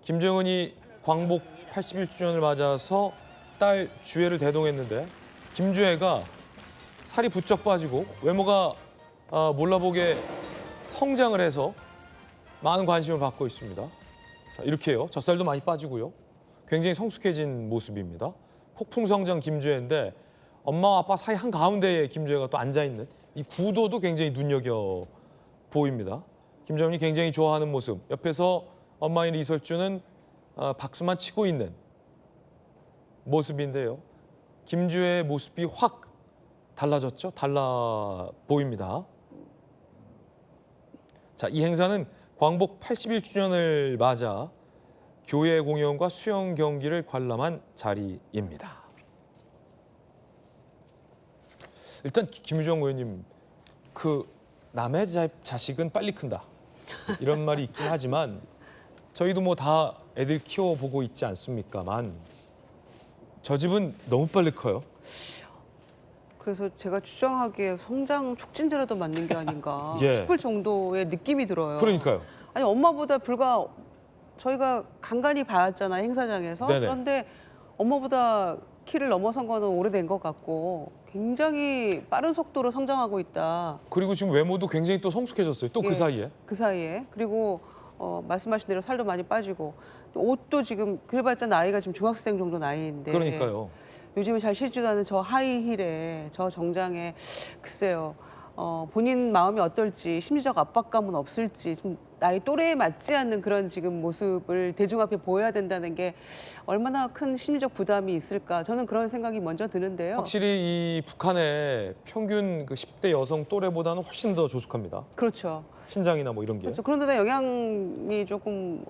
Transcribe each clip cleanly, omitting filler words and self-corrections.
김정은이 광복 81주년을 맞아서 딸 주애를 대동했는데 김주애가 살이 부쩍 빠지고 외모가 몰라보게 성장을 해서 많은 관심을 받고 있습니다. 자, 이렇게요. 젖살도 많이 빠지고요. 굉장히 성숙해진 모습입니다. 폭풍성장 김주애인데 엄마와 아빠 사이 한가운데에 김주애가 또 앉아있는 이 구도도 굉장히 눈여겨 보입니다. 김정은이 굉장히 좋아하는 모습. 옆에서 엄마인 이설주는 박수만 치고 있는 모습인데요. 김주애의 모습이 확 달라졌죠? 달라 보입니다. 자, 이 행사는 광복 81주년을 맞아 교회 공연과 수영 경기를 관람한 자리입니다. 일단 김유정 의원님, 그 남의 자식은 빨리 큰다 이런 말이 있긴 하지만 저희도 뭐 다 애들 키워보고 있지 않습니까만 저 집은 너무 빨리 커요. 그래서 제가 추정하기에 성장 촉진제라도 맞는 게 아닌가 예. 싶을 정도의 느낌이 들어요. 그러니까요. 아니 엄마보다 불과 저희가 간간히 봤잖아요, 행사장에서. 네네. 그런데 엄마보다 키를 넘어선 거는 오래된 것 같고 굉장히 빠른 속도로 성장하고 있다. 그리고 지금 외모도 굉장히 또 성숙해졌어요. 또 그 예, 사이에. 그 사이에. 그리고 말씀하신 대로 살도 많이 빠지고 또 옷도 지금 그래봤자 나이가 지금 중학생 정도 나이인데. 그러니까요. 요즘에 잘 신지도 않은 저 하이힐에 저 정장에 글쎄요. 본인 마음이 어떨지 심리적 압박감은 없을지 좀 나이 또래에 맞지 않는 그런 지금 모습을 대중 앞에 보여야 된다는 게 얼마나 큰 심리적 부담이 있을까 저는 그런 생각이 먼저 드는데요. 확실히 이 북한의 평균 그 10대 여성 또래보다는 훨씬 더 조숙합니다. 그렇죠. 신장이나 뭐 이런 게. 그렇죠. 그런데 영양이 조금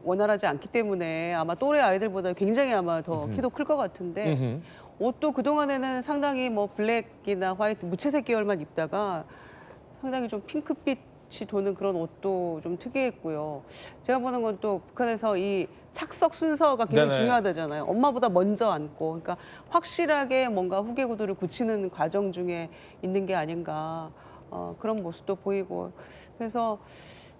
원활하지 않기 때문에 아마 또래 아이들보다 굉장히 아마 더 키도 클 것 같은데 옷도 그동안에는 상당히 뭐 블랙이나 화이트 무채색 계열만 입다가 상당히 좀 핑크빛이 도는 그런 옷도 좀 특이했고요. 제가 보는 건 또 북한에서 이 착석 순서가 굉장히 네네. 중요하다잖아요. 엄마보다 먼저 앉고 그러니까 확실하게 뭔가 후계 구도를 굳히는 과정 중에 있는 게 아닌가 그런 모습도 보이고 그래서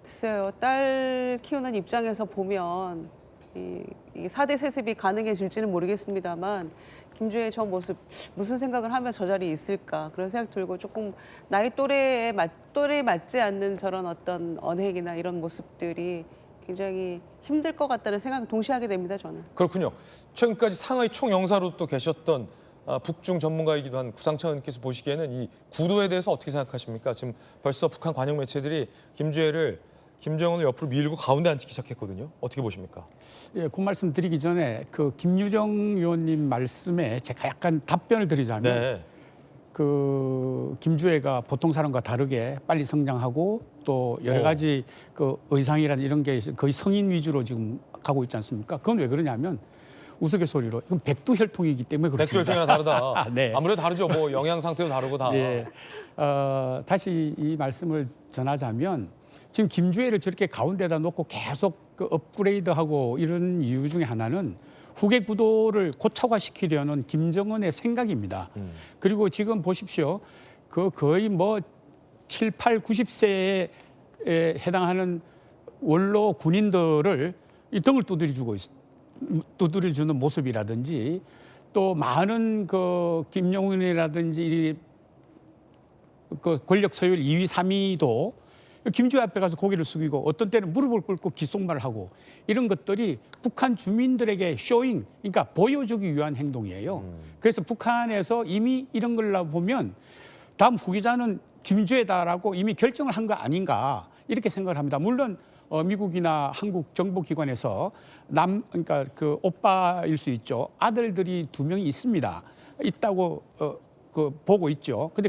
글쎄요, 딸 키우는 입장에서 보면 이 4대 세습이 가능해질지는 모르겠습니다만 김주애의 저 모습 무슨 생각을 하며 저 자리에 있을까 그런 생각 들고 조금 나이 또래에 맞지 않는 저런 어떤 언행이나 이런 모습들이 굉장히 힘들 것 같다는 생각을 동시에 하게 됩니다, 저는. 그렇군요. 최근까지 상하이 총영사로 또 계셨던 북중 전문가이기도 한 구상찬 의원께서 보시기에는 이 구도에 대해서 어떻게 생각하십니까? 지금 벌써 북한 관영 매체들이 김정은을 옆으로 밀고 가운데 앉히기 시작했거든요. 어떻게 보십니까? 예, 그 말씀 드리기 전에 그 김유정 의원님 말씀에 제가 약간 답변을 드리자면 네. 그 김주애가 보통 사람과 다르게 빨리 성장하고 또 여러 가지 그 의상이라는 이런 게 거의 성인 위주로 지금 가고 있지 않습니까? 그건 왜 그러냐면 우스갯소리로 이건 백두혈통이기 때문에 그렇습니다. 백두혈통이랑 다르다. 네. 아무래도 다르죠. 뭐 영양 상태도 다르고 다. 예. 다시 이 말씀을 전하자면 지금 김주애를 저렇게 가운데다 놓고 계속 그 업그레이드하고 이런 이유 중에 하나는 후계 구도를 고착화시키려는 김정은의 생각입니다. 그리고 지금 보십시오. 그 거의 뭐 7, 8, 90세에 해당하는 원로 군인들을 이 등을 두드려주는 모습이라든지 또 많은 그 김용은이라든지 그 권력 서열 2위, 3위도 김주애 앞에 가서 고개를 숙이고 어떤 때는 무릎을 꿇고 귓속말을 하고 이런 것들이 북한 주민들에게 쇼잉, 그러니까 보여주기 위한 행동이에요. 그래서 북한에서 이미 이런 걸 보면 다음 후계자는 김주애다라고 이미 결정을 한 거 아닌가 이렇게 생각을 합니다. 물론 미국이나 한국 정보기관에서 그러니까 그 오빠일 수 있죠. 아들들이 2명이 있습니다. 있다고 보고 있죠. 근데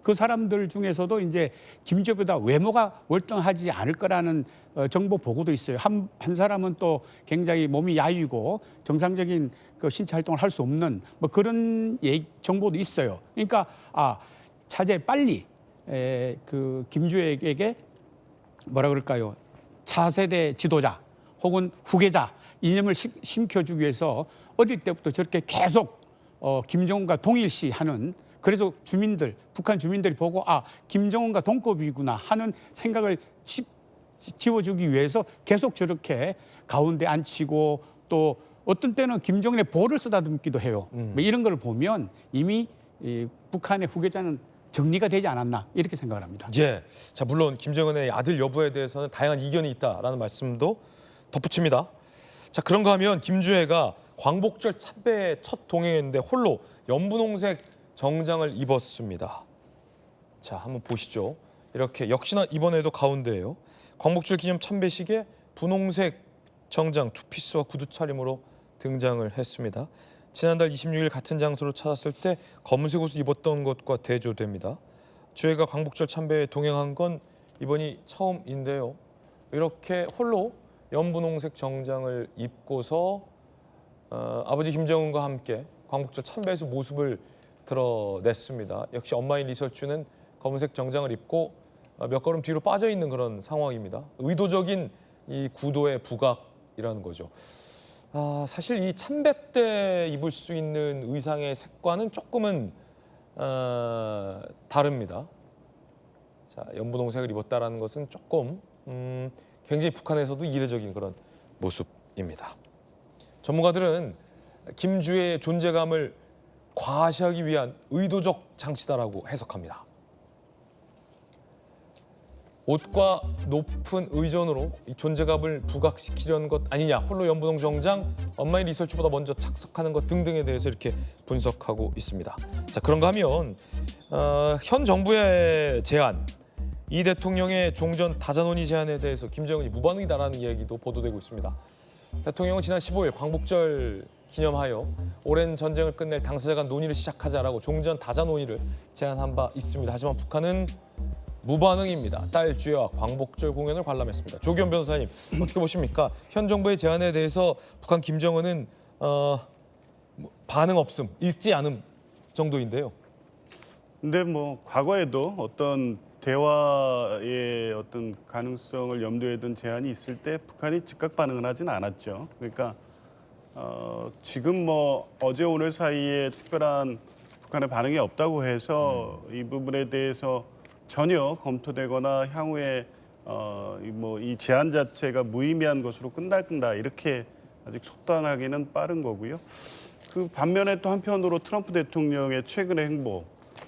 그 사람들 중에서도 이제 김주애보다 외모가 월등하지 않을 거라는 정보 보고도 있어요. 한 사람은 또 굉장히 몸이 야위고 정상적인 그 신체 활동을 할 수 없는 뭐 그런 정보도 있어요. 그러니까 차제 빨리 그 김주애에게 뭐라 그럴까요? 차세대 지도자 혹은 후계자 이념을 심겨주기 위해서 어릴 때부터 저렇게 계속 김정은과 동일시하는 그래서 북한 주민들이 보고 김정은과 동급이구나 하는 생각을 지워주기 위해서 계속 저렇게 가운데 앉히고 또 어떤 때는 김정은의 보를 쓰다듬기도 해요. 뭐 이런 걸 보면 이미 이 북한의 후계자는 정리가 되지 않았나 이렇게 생각을 합니다. 예. 자, 물론 김정은의 아들 여부에 대해서는 다양한 이견이 있다라는 말씀도 덧붙입니다. 자, 그런가 하면 김주애가 광복절 참배에 첫 동행했는데 홀로 연분홍색 정장을 입었습니다. 자, 한번 보시죠. 이렇게 역시나 이번에도 가운데예요. 광복절 기념 참배식에 분홍색 정장 투피스와 구두 차림으로 등장을 했습니다. 지난달 26일 같은 장소를 찾았을 때 검은색 옷을 입었던 것과 대조됩니다. 주애가 광복절 참배에 동행한 건 이번이 처음인데요. 이렇게 홀로 연분홍색 정장을 입고서 아버지 김정은과 함께 광복절 참배에서 모습을 드러냈습니다. 역시 엄마인 리설주는 검은색 정장을 입고 몇 걸음 뒤로 빠져 있는 그런 상황입니다. 의도적인 이 구도의 부각이라는 거죠. 사실 이 참배 때 입을 수 있는 의상의 색과는 조금은 다릅니다. 자, 연분홍색을 입었다라는 것은 조금 굉장히 북한에서도 이례적인 그런 모습입니다. 전문가들은 김주애의 존재감을 과시하기 위한 의도적 장치다라고 해석합니다. 옷과 높은 의존으로 이 존재감을 부각시키려는 것 아니냐, 홀로 연분홍 정장, 엄마의 리설주보다 먼저 착석하는 것 등등에 대해서 이렇게 분석하고 있습니다. 자, 그런가 하면 현 정부의 제안, 이 대통령의 종전 다자논의 제안에 대해서 김정은이 무반응이다라는 얘기도 보도되고 있습니다. 대통령은 지난 15일 광복절 기념하여 오랜 전쟁을 끝낼 당사자 간 논의를 시작하자라고 종전 다자논의를 제안한 바 있습니다. 하지만 북한은 무반응입니다. 딸 주애와 광복절 공연을 관람했습니다. 조기현 변호사님, 어떻게 보십니까? 현 정부의 제안에 대해서 북한 김정은은 반응 없음, 읽지 않음 정도인데요. 근데 뭐 과거에도 어떤 대화의 어떤 가능성을 염두에 둔 제안이 있을 때 북한이 즉각 반응을 하진 않았죠. 그러니까 지금 뭐 어제 오늘 사이에 특별한 북한의 반응이 없다고 해서 이 부분에 대해서 전혀 검토되거나 향후에 이 제안 자체가 무의미한 것으로 끝날 이렇게 아직 속단하기는 빠른 거고요. 그 반면에 또 한편으로 트럼프 대통령의 최근의 행보,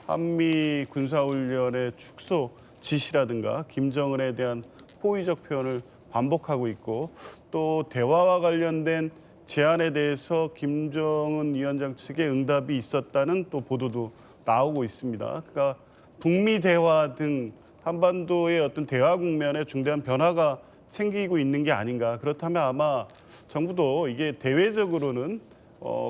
한미 군사훈련의 축소 지시라든가 김정은에 대한 호의적 표현을 반복하고 있고 또 대화와 관련된 제안에 대해서 김정은 위원장 측의 응답이 있었다는 또 보도도 나오고 있습니다. 그러니까 북미 대화 등 한반도의 어떤 대화 국면에 중대한 변화가 생기고 있는 게 아닌가. 그렇다면 아마 정부도 이게 대외적으로는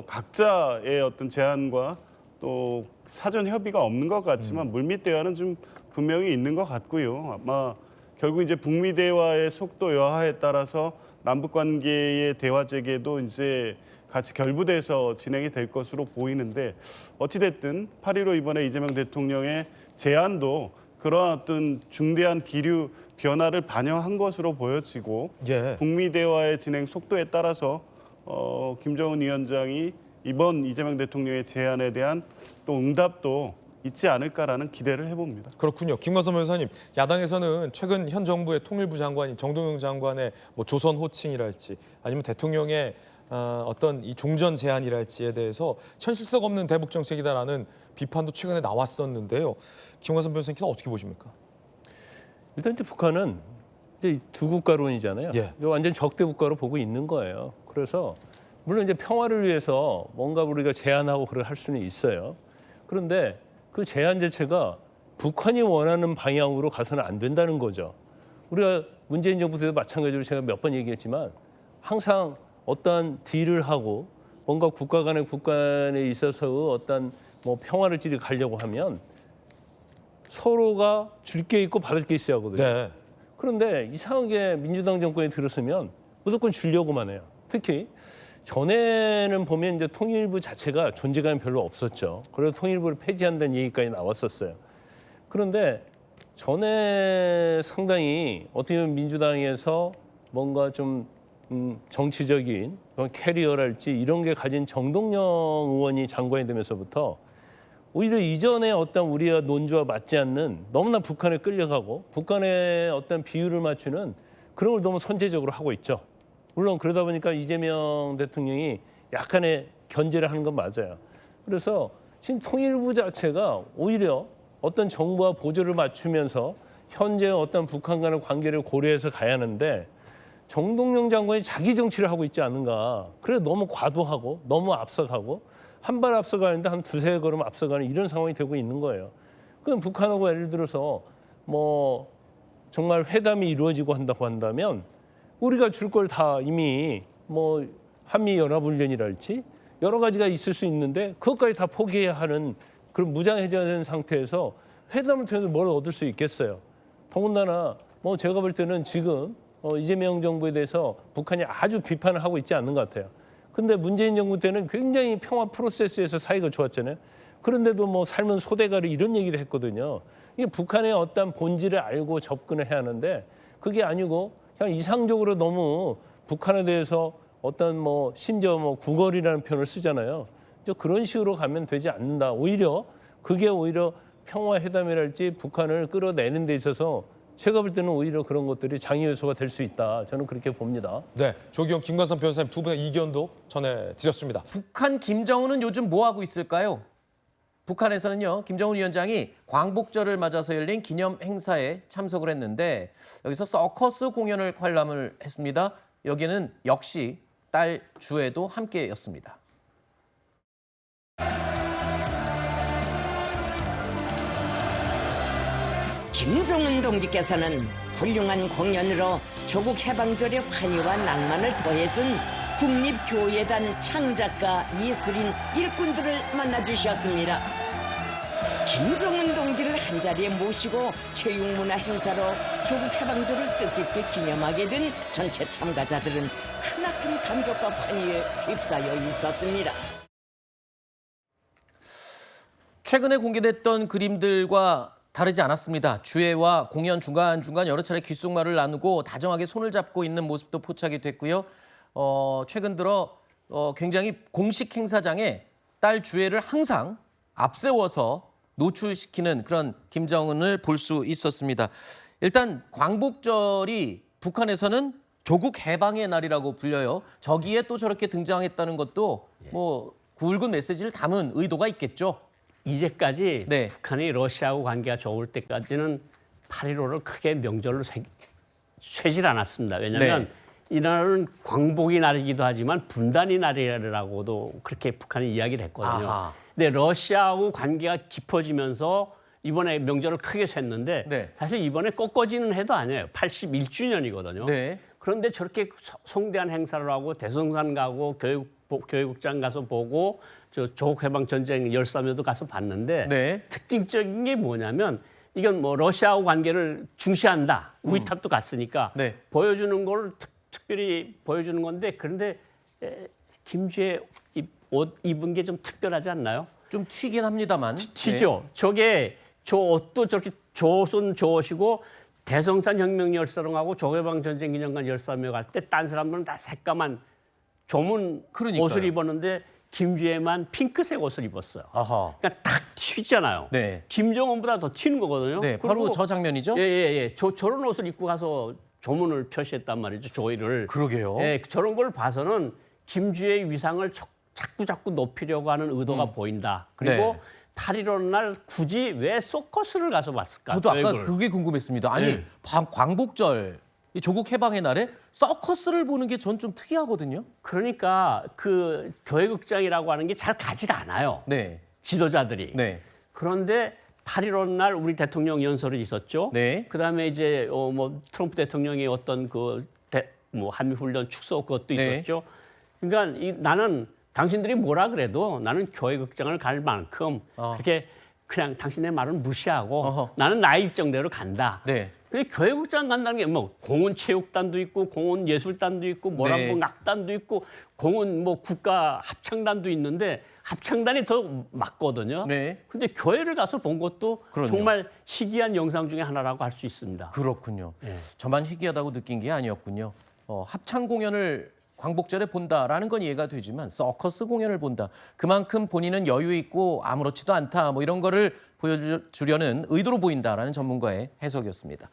각자의 어떤 제안과 또 사전 협의가 없는 것 같지만 물밑 대화는 좀 분명히 있는 것 같고요. 아마 결국 이제 북미 대화의 속도 여하에 따라서 남북 관계의 대화 재개도 이제 같이 결부돼서 진행이 될 것으로 보이는데 어찌 됐든 8.15 이번에 이재명 대통령의 제안도 그러한 어떤 중대한 기류 변화를 반영한 것으로 보여지고 예. 북미 대화의 진행 속도에 따라서 김정은 위원장이 이번 이재명 대통령의 제안에 대한 또 응답도 있지 않을까라는 기대를 해봅니다. 그렇군요. 김관선 변호사님, 야당에서는 최근 현 정부의 통일부 장관인 정동영 장관의 뭐 조선 호칭이랄지 아니면 대통령의 어떤 이 종전 제안이랄지에 대해서 현실성 없는 대북 정책이다라는 비판도 최근에 나왔었는데요. 김관선 변호사님께서 어떻게 보십니까? 일단 이제 북한은 이제 두 국가론이잖아요. 예. 완전 적대 국가로 보고 있는 거예요. 그래서 물론 이제 평화를 위해서 뭔가 우리가 제안하고 그걸 할 수는 있어요. 그런데 그 제안 자체가 북한이 원하는 방향으로 가서는 안 된다는 거죠. 우리가 문재인 정부 때도 마찬가지로 제가 몇 번 얘기했지만 항상 어떠한 딜을 하고 뭔가 국가 간에 있어서 어떤 뭐 평화를 찌리 가려고 하면 서로가 줄 게 있고 받을 게 있어야 하거든요. 네. 그런데 이상하게 민주당 정권에 들었으면 무조건 주려고만 해요. 특히 전에는 보면 이제 통일부 자체가 존재감이 별로 없었죠. 그래서 통일부를 폐지한다는 얘기까지 나왔었어요. 그런데 전에 상당히 어떻게 보면 민주당에서 뭔가 좀 정치적인 캐리어랄지 이런 게 가진 정동영 의원이 장관이 되면서부터 오히려 이전에 어떤 우리가 논조와 맞지 않는 너무나 북한에 끌려가고 북한의 어떤 비율을 맞추는 그런 걸 너무 선제적으로 하고 있죠. 물론 그러다 보니까 이재명 대통령이 약간의 견제를 하는 건 맞아요. 그래서 지금 통일부 자체가 오히려 어떤 정부와 보조를 맞추면서 현재 어떤 북한과의 관계를 고려해서 가야 하는데 정동영 장관이 자기 정치를 하고 있지 않은가. 그래서 너무 과도하고 너무 앞서가고 한 발 앞서가는데 한 두세 걸음 앞서가는 이런 상황이 되고 있는 거예요. 그럼 북한하고 예를 들어서 뭐 정말 회담이 이루어지고 한다고 한다면 우리가 줄 걸 다 이미 뭐 한미연합훈련이랄지 여러 가지가 있을 수 있는데 그것까지 다 포기해야 하는 그런 무장해제된 상태에서 회담을 통해서 뭘 얻을 수 있겠어요. 더군다나 뭐 제가 볼 때는 지금 이재명 정부에 대해서 북한이 아주 비판을 하고 있지 않는 것 같아요. 근데 문재인 정부 때는 굉장히 평화 프로세스에서 사이가 좋았잖아요. 그런데도 뭐 삶은 소대가리 이런 얘기를 했거든요. 이게 북한의 어떤 본질을 알고 접근을 해야 하는데 그게 아니고 그냥 이상적으로 너무 북한에 대해서 어떤 뭐 심지어 뭐 구걸이라는 표현을 쓰잖아요. 그런 식으로 가면 되지 않는다. 오히려 그게 오히려 평화회담이랄지 북한을 끌어내는 데 있어서 제가 볼 때는 오히려 그런 것들이 장애 요소가 될 수 있다. 저는 그렇게 봅니다. 네, 조기영, 김관삼 변호사님 두 분의 이견도 전해드렸습니다. 북한 김정은은 요즘 뭐 하고 있을까요? 북한에서는요, 김정은 위원장이 광복절을 맞아서 열린 기념 행사에 참석을 했는데 여기서 서커스 공연을 관람을 했습니다. 여기는 역시 딸 주애도 함께였습니다. 김정은 동지께서는 훌륭한 공연으로 조국 해방절의 환희와 낭만을 더해준 국립교예단 창작가, 예술인, 일꾼들을 만나주셨습니다. 김정은 동지를 한자리에 모시고 체육문화 행사로 조국 해방절을 뜻깊게 기념하게 된 전체 참가자들은 크나큰 감격과 환희에 휩싸여 있었습니다. 최근에 공개됐던 그림들과 다르지 않았습니다. 주애와 공연 중간중간 여러 차례 귓속말을 나누고 다정하게 손을 잡고 있는 모습도 포착이 됐고요. 최근 들어 굉장히 공식 행사장에 딸 주애를 항상 앞세워서 노출시키는 그런 김정은을 볼 수 있었습니다. 일단 광복절이 북한에서는 조국 해방의 날이라고 불려요. 저기에 또 저렇게 등장했다는 것도 뭐 굵은 메시지를 담은 의도가 있겠죠. 이제까지 네. 북한이 러시아하고 관계가 좋을 때까지는 8.15를 크게 명절로 쇠질 않았습니다. 왜냐하면 네. 이날은 광복의 날이기도 하지만 분단의 날이라고도 그렇게 북한이 이야기를 했거든요. 아하. 근데 러시아하고 관계가 깊어지면서 이번에 명절을 크게 샜는데 네. 사실 이번에 꺾어지는 해도 아니에요. 81주년이거든요. 네. 그런데 저렇게 성대한 행사를 하고 대성산 가고 교육장 가서 보고 저 조국 해방 전쟁 열사묘도 가서 봤는데 네. 특징적인 게 뭐냐면 이건 뭐 러시아하고 관계를 중시한다. 우이탑도 갔으니까 네. 보여주는 걸 특별히 보여주는 건데 그런데 김주애 옷 입은 게 좀 특별하지 않나요? 좀 튀긴 합니다만. 튀죠. 저게 저 옷도 저렇게 조선 조옷이고 대성산 혁명 열사령하고 조개방 전쟁 기념관 열사묘 갈 때 딴 사람들은 다 새까만 조문 그러니까요. 옷을 입었는데 김주애만 핑크색 옷을 입었어요. 아하. 그러니까 탁 튀잖아요. 네. 김정은보다 더 튀는 거거든요. 네, 바로 그리고 저 장면이죠? 예. 저런 옷을 입고 가서 조문을 표시했단 말이죠. 조의를. 그러게요. 예, 저런 걸 봐서는 김주애의 위상을 자꾸 높이려고 하는 의도가 보인다. 그리고 네. 8.15 날 굳이 왜 서커스를 가서 봤을까? 저도 아까 교육을. 그게 궁금했습니다. 아니, 네. 광복절, 이 조국 해방의 날에 서커스를 보는 게 전 좀 특이하거든요. 그러니까 그 교회극장이라고 하는 게 잘 가질 않아요. 네. 지도자들이. 네. 그런데 8.15 날 우리 대통령 연설이 있었죠. 네. 그다음에 이제 뭐 트럼프 대통령의 어떤 뭐 한미훈련 축소 그것도 네. 있었죠. 그러니까 나는 당신들이 뭐라 그래도 나는 교회극장을 갈 만큼 그렇게 그냥 당신의 말은 무시하고 어허. 나는 나의 일정대로 간다. 네. 근데 교회극장 간다는 게 뭐 공원 체육단도 있고 공원 예술단도 있고 모란봉 네. 악단도 있고 공원 뭐 국가 합창단도 있는데 합창단이 더 맞거든요. 네. 근데 교회를 가서 본 것도 그럼요. 정말 희귀한 영상 중에 하나라고 할 수 있습니다. 그렇군요. 저만 희귀하다고 느낀 게 아니었군요. 합창 공연을 광복절에 본다라는 건 이해가 되지만 서커스 공연을 본다. 그만큼 본인은 여유 있고 아무렇지도 않다. 뭐 이런 거를 보여주려는 의도로 보인다라는 전문가의 해석이었습니다.